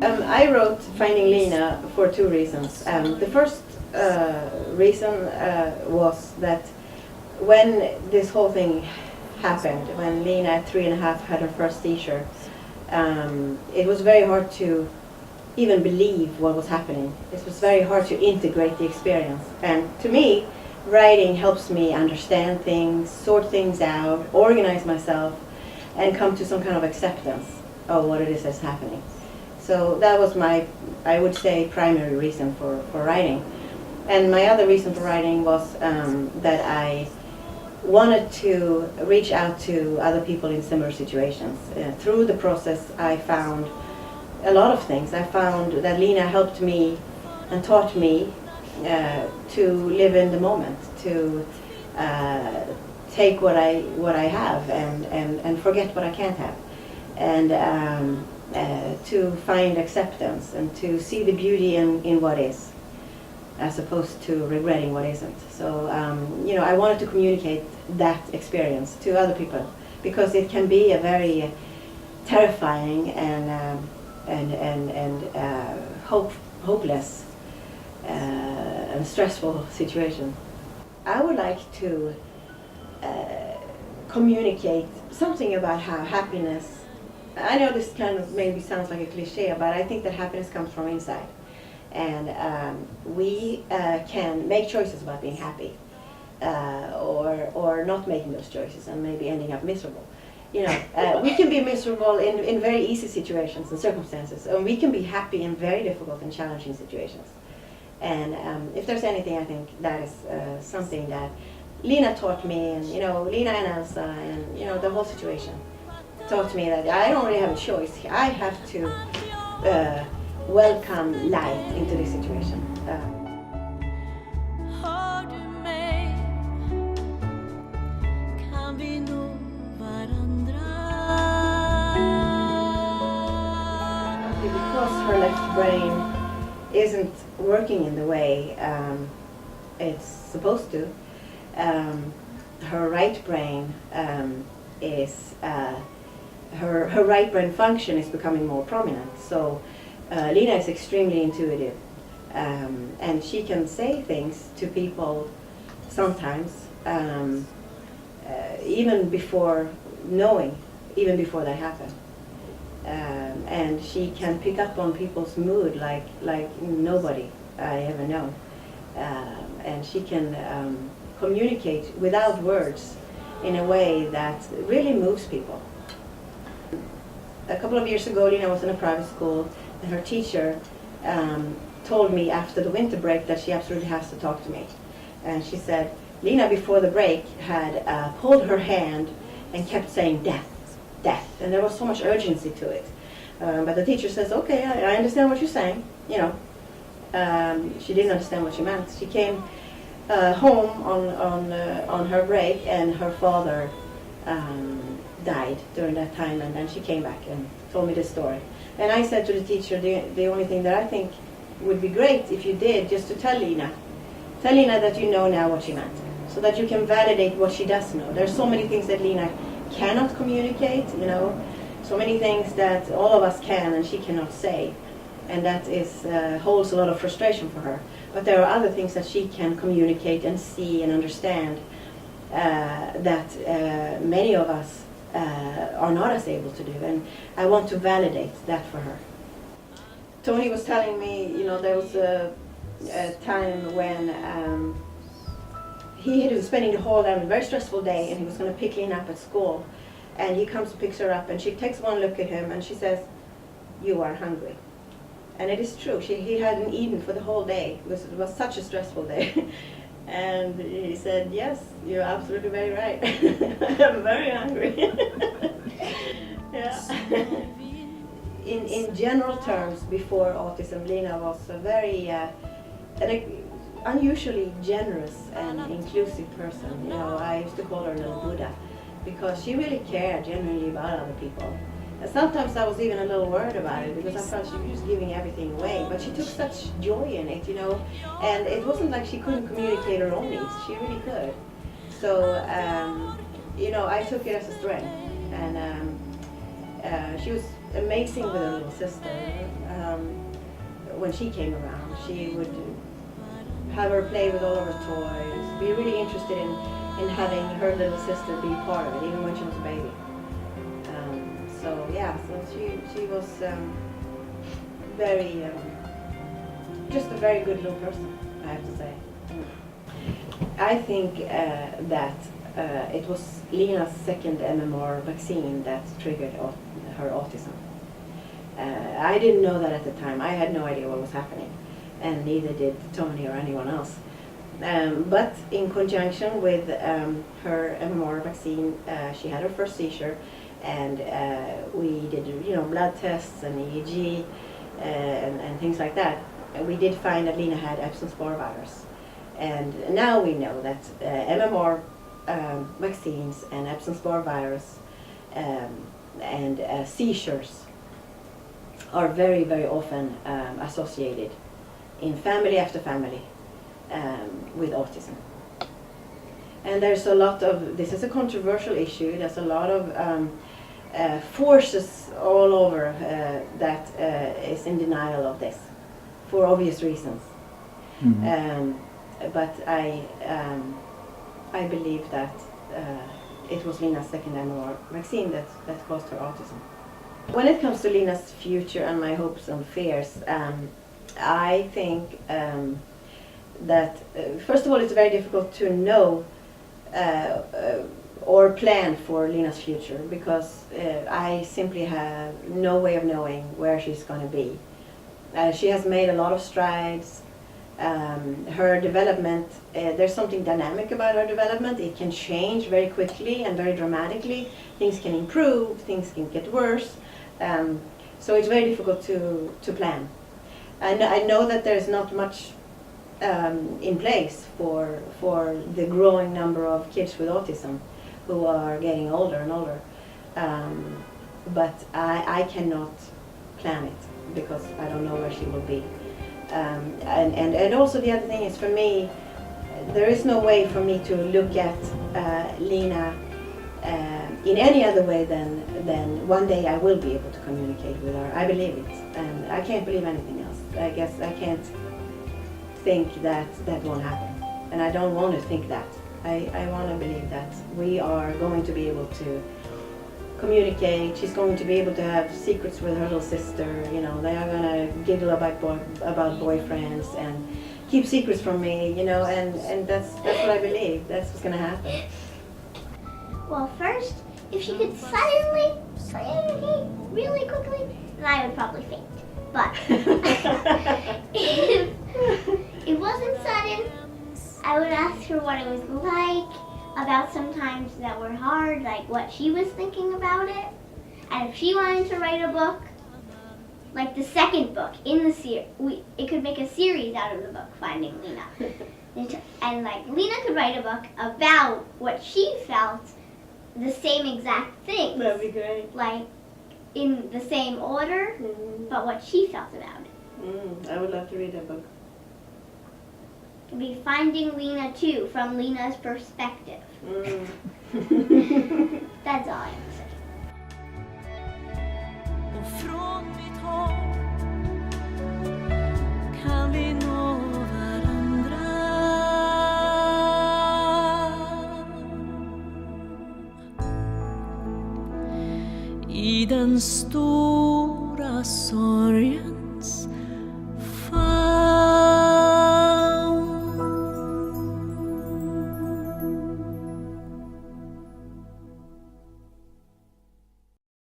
I wrote Finding Lina for two reasons. The first reason was that when this whole thing happened, when Lina at 3.5 had her first seizure, it was very hard to even believe what was happening. It was very hard to integrate the experience. And to me, writing helps me understand things, sort things out, organize myself, and come to some kind of acceptance of what it is that's happening. So that was my, I would say, primary reason for writing. And my other reason for writing was that I wanted to reach out to other people in similar situations. Through the process, I found a lot of things. I found that Lina helped me and taught me to live in the moment, to take what I have and forget what I can't have, and to find acceptance and to see the beauty in what is, as opposed to regretting what isn't. So I wanted to communicate that experience to other people, because it can be a very terrifying and hopeless and stressful situation. I would like to communicate something about how happiness, I know this kind of maybe sounds like a cliche, but I think that happiness comes from inside. And we can make choices about being happy, or not making those choices and maybe ending up miserable. We can be miserable in very easy situations and circumstances, and we can be happy in very difficult and challenging situations. And if there's anything, I think that is something that Lina taught me, and Lina and Elsa, and the whole situation taught me that I don't really have a choice. I have to welcome light into this situation. Because her left brain isn't working in the way it's supposed to, her right brain is her right brain function is becoming more prominent. So Lina is extremely intuitive, and she can say things to people sometimes, even before knowing, even before they happen. And she can pick up on people's mood like nobody I ever know. And she can communicate without words in a way that really moves people. A couple of years ago, Lina was in a private school, and her teacher told me after the winter break that she absolutely has to talk to me. And she said, Lina, before the break, had pulled her hand and kept saying death, death. And there was so much urgency to it. But the teacher says, okay, I understand what you're saying. She didn't understand what she meant. She came home on her break, and her father died during that time, and then she came back and told me this story. And I said to the teacher, the only thing that I think would be great if you did, just to tell Lina that you know now what she meant, so that you can validate what she does know. There's so many things that Lina cannot communicate, so many things that all of us can and she cannot say, and that holds a lot of frustration for her. But there are other things that she can communicate and see and understand that many of us are not as able to do, and I want to validate that for her. Tony was telling me, there was a time when he was spending the whole day, a very stressful day, and he was going to pick Lina up at school. And he comes and picks her up, and she takes one look at him, and she says, "You are hungry." And it is true. He hadn't eaten for the whole day because it was such a stressful day. And he said, "Yes, you're absolutely very right. I'm very hungry." Yeah. In general terms, before autism, Lina was a very unusually generous and inclusive person. I used to call her little Buddha, because she really cared genuinely about other people. And sometimes I was even a little worried about it, because I felt she was just giving everything away. But she took such joy in it, and it wasn't like she couldn't communicate her own needs. She really could. So, I took it as a strength. And she was amazing with her little sister. When she came around, she would have her play with all of her toys, be really interested in having her little sister be part of it, even when she was a baby. So yeah, so she was very, just a very good little person, I have to say. I think that it was Lina's second MMR vaccine that triggered her autism. I didn't know that at the time. I had no idea what was happening, and neither did Tony or anyone else. But in conjunction with her MMR vaccine, she had her first seizure, and we did, blood tests and EEG and things like that. And we did find that Lina had Epstein-Barr virus, and now we know that MMR vaccines and Epstein-Barr virus and seizures are very, very often associated in family after family with autism. And there's a lot of, this is a controversial issue, there's a lot of forces all over that is in denial of this, for obvious reasons. Mm-hmm. But I believe that it was Lina's second MMR vaccine that caused her autism. When it comes to Lina's future and my hopes and fears, I think that first of all, it's very difficult to know or plan for Lina's future, because I simply have no way of knowing where she's going to be. She has made a lot of strides. Her development, there's something dynamic about her development. It can change very quickly and very dramatically. Things can improve, things can get worse. So it's very difficult to plan. I know that there's not much in place for the growing number of kids with autism who are getting older and older. But I cannot plan it because I don't know where she will be. And also the other thing is, for me, there is no way for me to look at Lina in any other way than one day I will be able to communicate with her. I believe it, and I can't believe anything else. I guess I can't think that won't happen, and I don't want to think that. I want to believe that we are going to be able to communicate. She's going to be able to have secrets with her little sister. They are going to giggle about boyfriends and keep secrets from me. And that's what I believe. That's what's going to happen. Well, first, if she could suddenly really quickly, then I would probably faint. But if it wasn't sudden, I would ask her what it was like, about some times that were hard, like what she was thinking about it. And if she wanted to write a book, like the second book in the series, it could make a series out of the book, Finding Lina. And like Lina could write a book about what she felt, the same exact thing. That'd be great. Like in the same order, but what she felt about it. I would love to read that book. It would be Finding Lina 2, from Lina's perspective. That's all I have to say. Och från mitt hopp kan vi nå varandra. I den stora sorgens